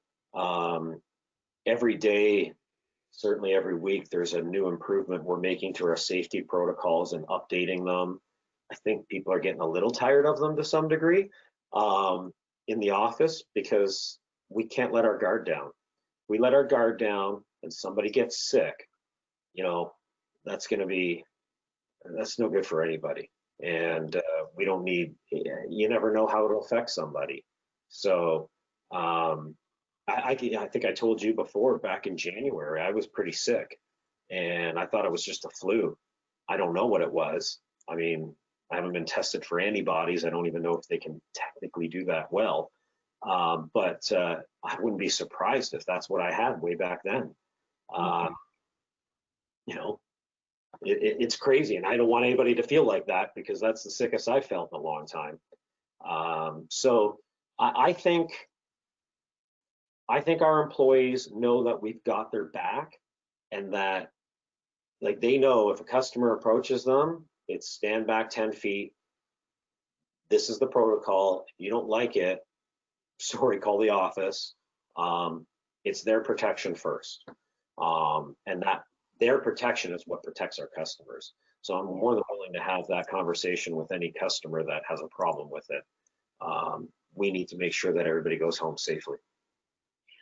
every day, certainly every week, there's a new improvement we're making to our safety protocols and updating them. I think people are getting a little tired of them to some degree in the office, because we can't let our guard down. We let our guard down and somebody gets sick, that's no good for anybody. And we don't need, you never know how it'll affect somebody. So I think I told you before, back in January, I was pretty sick and I thought it was just a flu. I don't know what it was. I mean, I haven't been tested for antibodies. I don't even know if they can technically do that well. But I wouldn't be surprised if that's what I had way back then. It's crazy, and I don't want anybody to feel like that, because that's the sickest I felt in a long time. So I think our employees know that we've got their back, and that, like, they know if a customer approaches them, it's stand back 10 feet. This is the protocol. If you don't like it, sorry, call the office. It's their protection first. And that their protection is what protects our customers. So I'm more than willing to have that conversation with any customer that has a problem with it. We need to make sure that everybody goes home safely.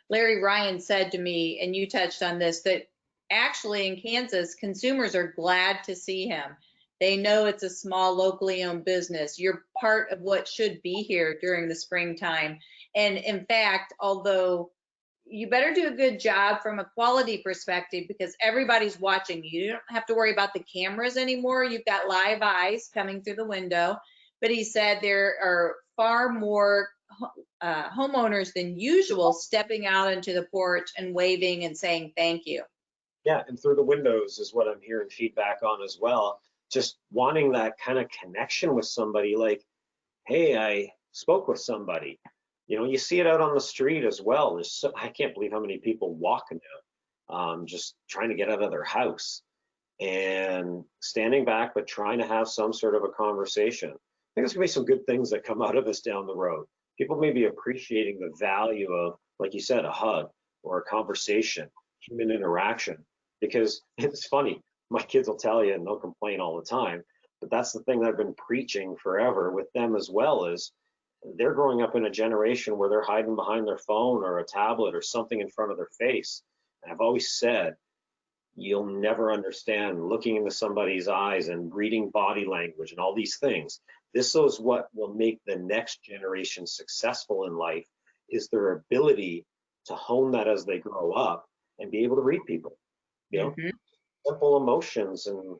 Larry Ryan said to me, and you touched on this, that actually in Kansas, consumers are glad to see him. They know it's a small, locally owned business. You're part of what should be here during the springtime. And in fact, although you better do a good job from a quality perspective, because everybody's watching you. You don't have to worry about the cameras anymore. You've got live eyes coming through the window. But he said there are far more homeowners than usual stepping out into the porch and waving and saying thank you. Yeah, and through the windows is what I'm hearing feedback on as well. Just wanting that kind of connection with somebody, like, hey, I spoke with somebody. You see it out on the street as well. I can't believe how many people walk now, just trying to get out of their house and standing back, but trying to have some sort of a conversation. I think there's gonna be some good things that come out of this down the road. People may be appreciating the value of, like you said, a hug or a conversation, human interaction, because it's funny. My kids will tell you, and they'll complain all the time, but that's the thing that I've been preaching forever with them as well, is they're growing up in a generation where they're hiding behind their phone or a tablet or something in front of their face. And I've always said, you'll never understand looking into somebody's eyes and reading body language and all these things. This is what will make the next generation successful in life, is their ability to hone that as they grow up and be able to read people, simple emotions, and,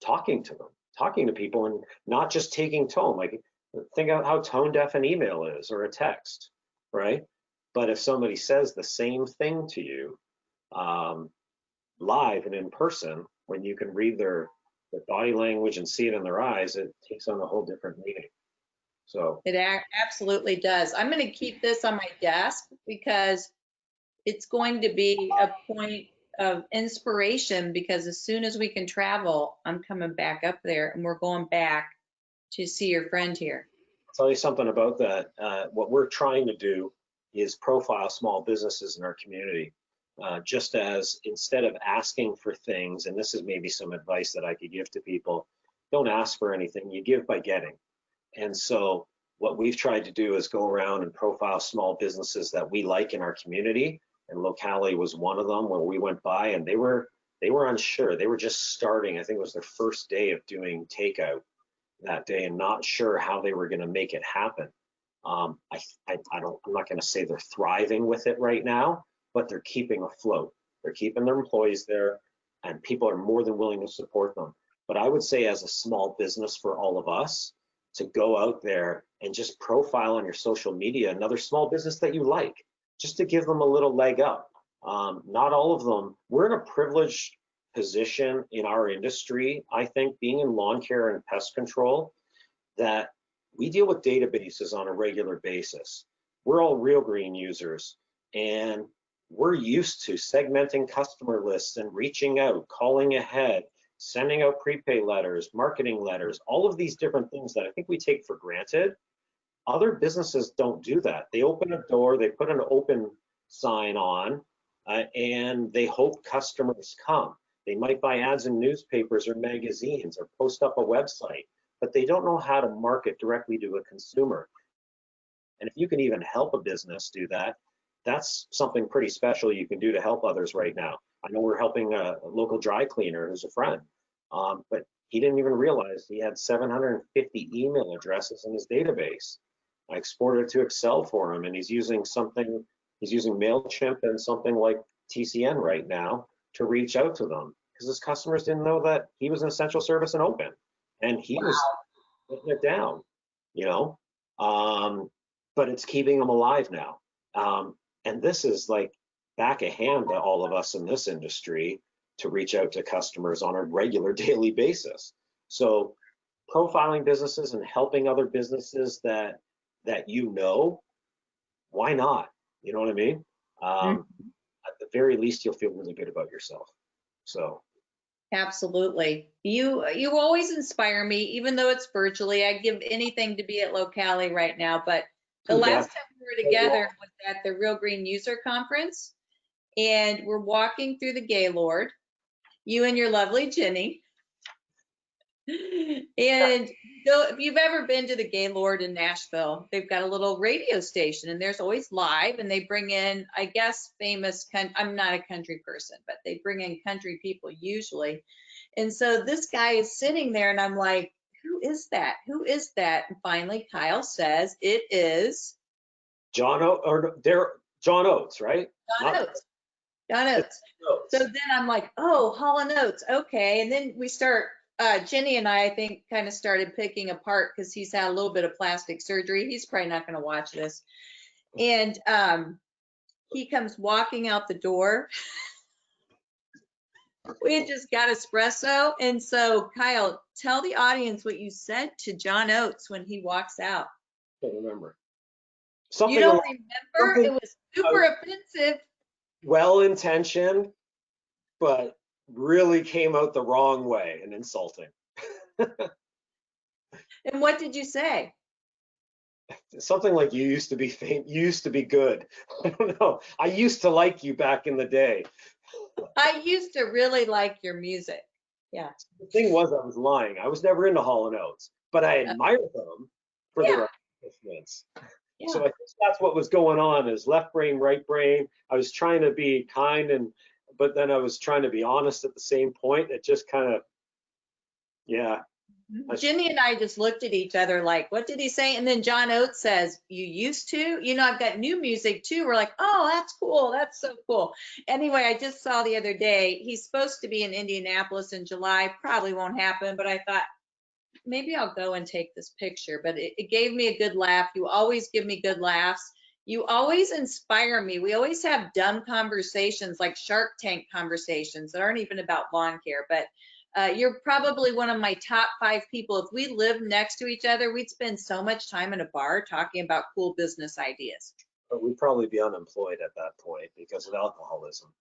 talking to people, and not just taking tone. Like, think of how tone deaf an email is or a text, right? But if somebody says the same thing to you live and in person, when you can read their body language and see it in their eyes, it takes on a whole different meaning. So it absolutely does. I'm going to keep this on my desk, because it's going to be a point of inspiration, because as soon as we can travel, I'm coming back up there and we're going back to see your friend here. I'll tell you something about that. What we're trying to do is profile small businesses in our community. Just as, instead of asking for things, and this is maybe some advice that I could give to people, don't ask for anything, you give by getting. And so what we've tried to do is go around and profile small businesses that we like in our community, and Locality was one of them, where we went by and they were unsure. They were just starting. I think it was their first day of doing takeout that day and not sure how they were going to make it happen. I'm not going to say they're thriving with it right now, but they're keeping afloat. They're keeping their employees there, and people are more than willing to support them. But I would say, as a small business, for all of us to go out there and just profile on your social media another small business that you like, just to give them a little leg up. Not all of them. We're in a privileged position in our industry, I think, being in lawn care and pest control, that we deal with databases on a regular basis. We're all Real Green users, and we're used to segmenting customer lists and reaching out, calling ahead, sending out prepay letters, marketing letters, all of these different things that I think we take for granted. Other businesses don't do that. They open a door, they put an open sign on, and they hope customers come. They might buy ads in newspapers or magazines or post up a website, but they don't know how to market directly to a consumer. And if you can even help a business do that, that's something pretty special you can do to help others right now. I know we're helping a local dry cleaner who's a friend, but he didn't even realize he had 750 email addresses in his database. I exported it to Excel for him, and he's using MailChimp and something like TCN right now to reach out to them, because his customers didn't know that he was an essential service and open, and he was putting it down, you know. But it's keeping them alive now. And this is like back a hand to all of us in this industry to reach out to customers on a regular daily basis. So profiling businesses and helping other businesses that you know, why not? You know what I mean? At the very least, you'll feel really good about yourself. So Absolutely. You always inspire me, even though it's virtually. I'd give anything to be at Locality right now. But the last time we were together was at the Real Green User Conference, and we're walking through the Gaylord, you and your lovely Jenny. And so if you've ever been to the Gaylord in Nashville, they've got a little radio station, and there's always live, and they bring in, I guess, I'm not a country person, but they bring in country people usually. And so this guy is sitting there, and I'm like, who is that? Who is that? And finally, Kyle says, it is John Oates, right? John Oates. John Oates. So then I'm like, oh, Hall & Oates, okay. And then we start, Jenny and I think, kind of started picking apart, because he's had a little bit of plastic surgery. He's probably not going to watch this. And he comes walking out the door. We had just got espresso. And so, Kyle, tell the audience what you said to John Oates when he walks out. I can't remember. You don't remember? It was super offensive. Well-intentioned, but really came out the wrong way and insulting. And what did you say? Something like, you used to be you used to be good. I don't know. I used to like you back in the day. I used to really like your music. Yeah. The thing was, I was lying. I was never into Hall & Oates, but I admired them for their accomplishments. Yeah. So I think that's what was going on, is left brain, right brain. I was trying to be kind, but then I was trying to be honest at the same point. It just kind of, yeah. Jenny and I just looked at each other like, what did he say? And then John Oates says, you used to? You know, I've got new music too. We're like, oh, that's cool. That's so cool. Anyway, I just saw the other day, he's supposed to be in Indianapolis in July. Probably won't happen, but I thought, maybe I'll go and take this picture. But it gave me a good laugh. You always give me good laughs. You always inspire me. We always have dumb conversations, like Shark Tank conversations that aren't even about lawn care. But you're probably one of my top 5 people. If we lived next to each other, we'd spend so much time in a bar talking about cool business ideas. But we'd probably be unemployed at that point because of alcoholism.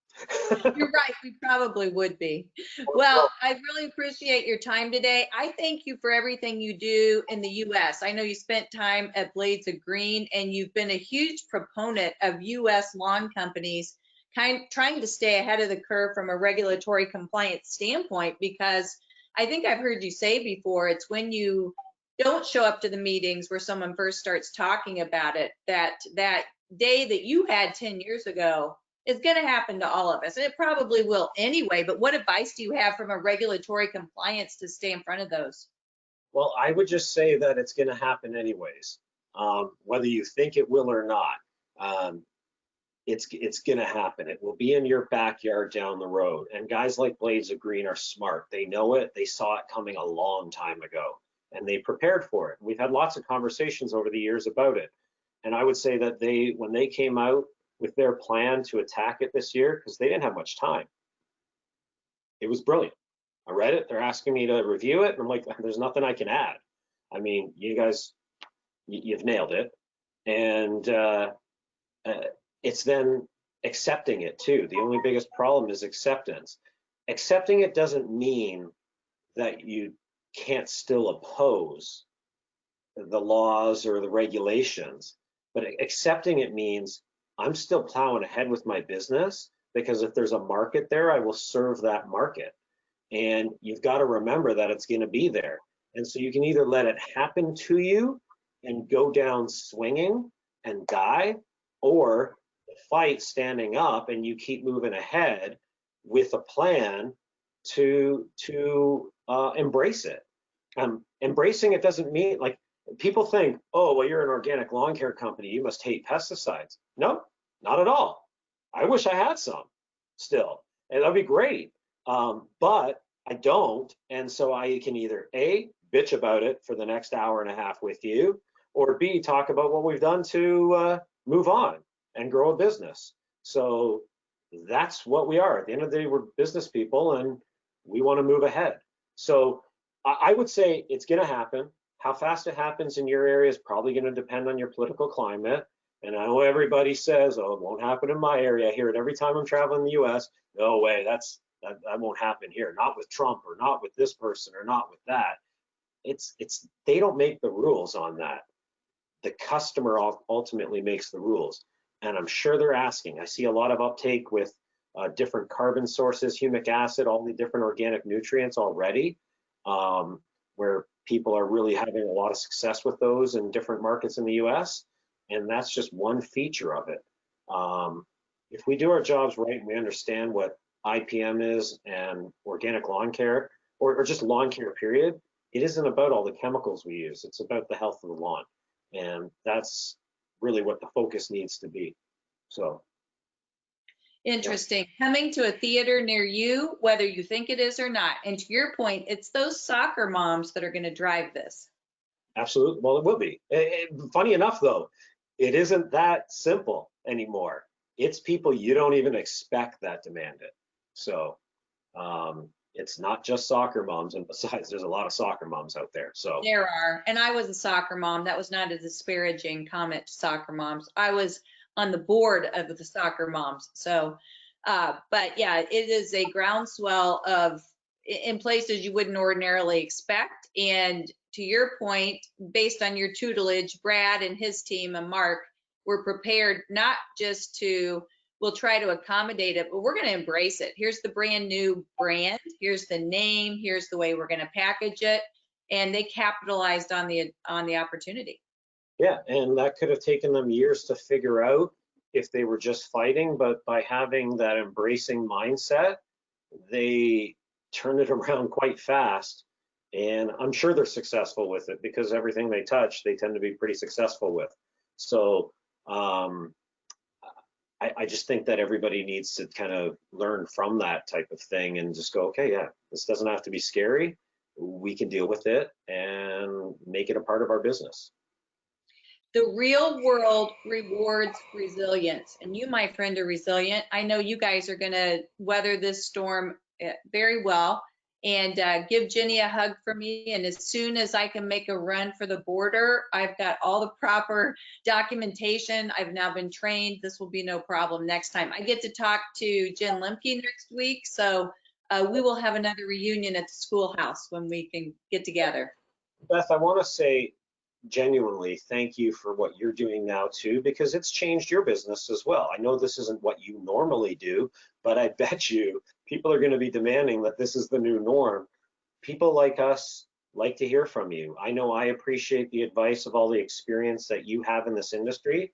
You're right, we probably would be. Well, I really appreciate your time today. I thank you for everything you do in the U.S. I know you spent time at Blades of Green, and you've been a huge proponent of U.S. lawn companies trying to stay ahead of the curve from a regulatory compliance standpoint, because I think I've heard you say before, it's when you don't show up to the meetings where someone first starts talking about it, that day that you had 10 years ago is going to happen to all of us. And it probably will anyway, but what advice do you have from a regulatory compliance to stay in front of those? Well, I would just say that it's going to happen anyways, whether you think it will or not. Um, it's going to happen. It will be in your backyard down the road. And guys like Blades of Green are smart. They know it. They saw it coming a long time ago, and they prepared for it. We've had lots of conversations over the years about it. And I would say that when they came out with their plan to attack it this year, because they didn't have much time, it was brilliant. I read it. They're asking me to review it, and I'm like, there's nothing I can add. I mean, you guys, you've nailed it. And it's then accepting it too. The only biggest problem is acceptance. Accepting it doesn't mean that you can't still oppose the laws or the regulations, but accepting it means I'm still plowing ahead with my business, because if there's a market there, I will serve that market. And you've got to remember that it's going to be there. And so you can either let it happen to you and go down swinging and die, or fight standing up and you keep moving ahead with a plan to embrace it. Embracing it doesn't mean, like, people think, oh, well, you're an organic lawn care company, you must hate pesticides. No, not at all. I wish I had some still, and that'd be great. But I don't, and so I can either A, bitch about it for the next hour and a half with you, or B, talk about what we've done to move on and grow a business. So that's what we are. At the end of the day, we're business people, and we want to move ahead. So I would say it's going to happen. How fast it happens in your area is probably going to depend on your political climate. And I know everybody says, oh, it won't happen in my area. I hear it every time I'm traveling the US. No way, that won't happen here. Not with Trump, or not with this person, or not with that. They don't make the rules on that. The customer ultimately makes the rules. And I'm sure they're asking. I see a lot of uptake with different carbon sources, humic acid, all the different organic nutrients already, where people are really having a lot of success with those in different markets in the US. And that's just one feature of it. If we do our jobs right and we understand what IPM is and organic lawn care, or just lawn care period, it isn't about all the chemicals we use. It's about the health of the lawn. And that's really what the focus needs to be. So. Interesting. Yeah. Coming to a theater near you, whether you think it is or not. And to your point, it's those soccer moms that are going to drive this. Absolutely. Well, it will be. Funny enough, though, it isn't that simple anymore. It's people you don't even expect that demand it. So it's not just soccer moms. And besides, there's a lot of soccer moms out there. So there are. And I was a soccer mom. That was not a disparaging comment to soccer moms. I was on the board of the soccer moms. So, but yeah, it is a groundswell of in places you wouldn't ordinarily expect. And to your point, based on your tutelage, Brad and his team and Mark were prepared not just to, we'll try to accommodate it, but we're going to embrace it. Here's the brand new brand. Here's the name. Here's the way we're going to package it. And they capitalized on the opportunity. Yeah, and that could have taken them years to figure out if they were just fighting, but by having that embracing mindset, they turned it around quite fast. And I'm sure they're successful with it, because everything they touch, they tend to be pretty successful with. So I just think that everybody needs to kind of learn from that type of thing and just go, okay, yeah, this doesn't have to be scary. We can deal with it and make it a part of our business. The real world rewards resilience. And you, my friend, are resilient. I know you guys are going to weather this storm very well. And give Jenny a hug for me. And as soon as I can make a run for the border, I've got all the proper documentation. I've now been trained. This will be no problem next time. I get to talk to Jen Lemke next week. So we will have another reunion at the schoolhouse when we can get together. Beth, I want to say genuinely thank you for what you're doing now too, because it's changed your business as well. I know this isn't what you normally do, but I bet you people are going to be demanding that this is the new norm. People like us, like to hear from you. I know I appreciate the advice of all the experience that you have in this industry.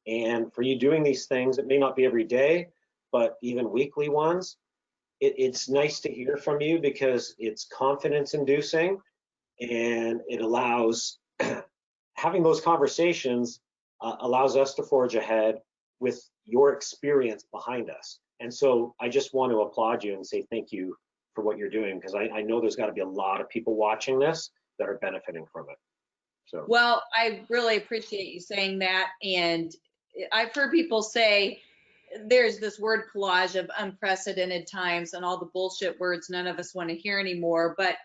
And for you doing these things, it may not be every day, but even weekly ones, it's nice to hear from you because it's confidence inducing and it allows having those conversations allows us to forge ahead with your experience behind us. And so I just want to applaud you and say thank you for what you're doing, because I know there's got to be a lot of people watching this that are benefiting from it. So, Well, I really appreciate you saying that. And I've heard people say there's this word collage of unprecedented times and all the bullshit words none of us want to hear anymore. But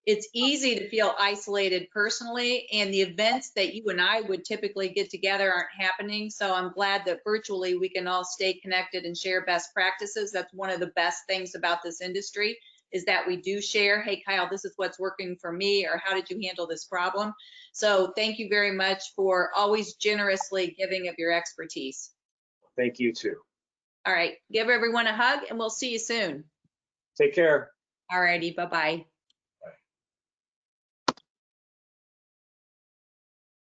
it's easy to feel isolated personally, and the events that you and I would typically get together aren't happening. So I'm glad that virtually we can all stay connected and share best practices. That's one of the best things about this industry, is that we do share, hey, Kyle, this is what's working for me, or how did you handle this problem? So thank you very much for always generously giving of your expertise. thank you too. All right, give everyone a hug and we'll see you soon. Take care. All righty, bye-bye.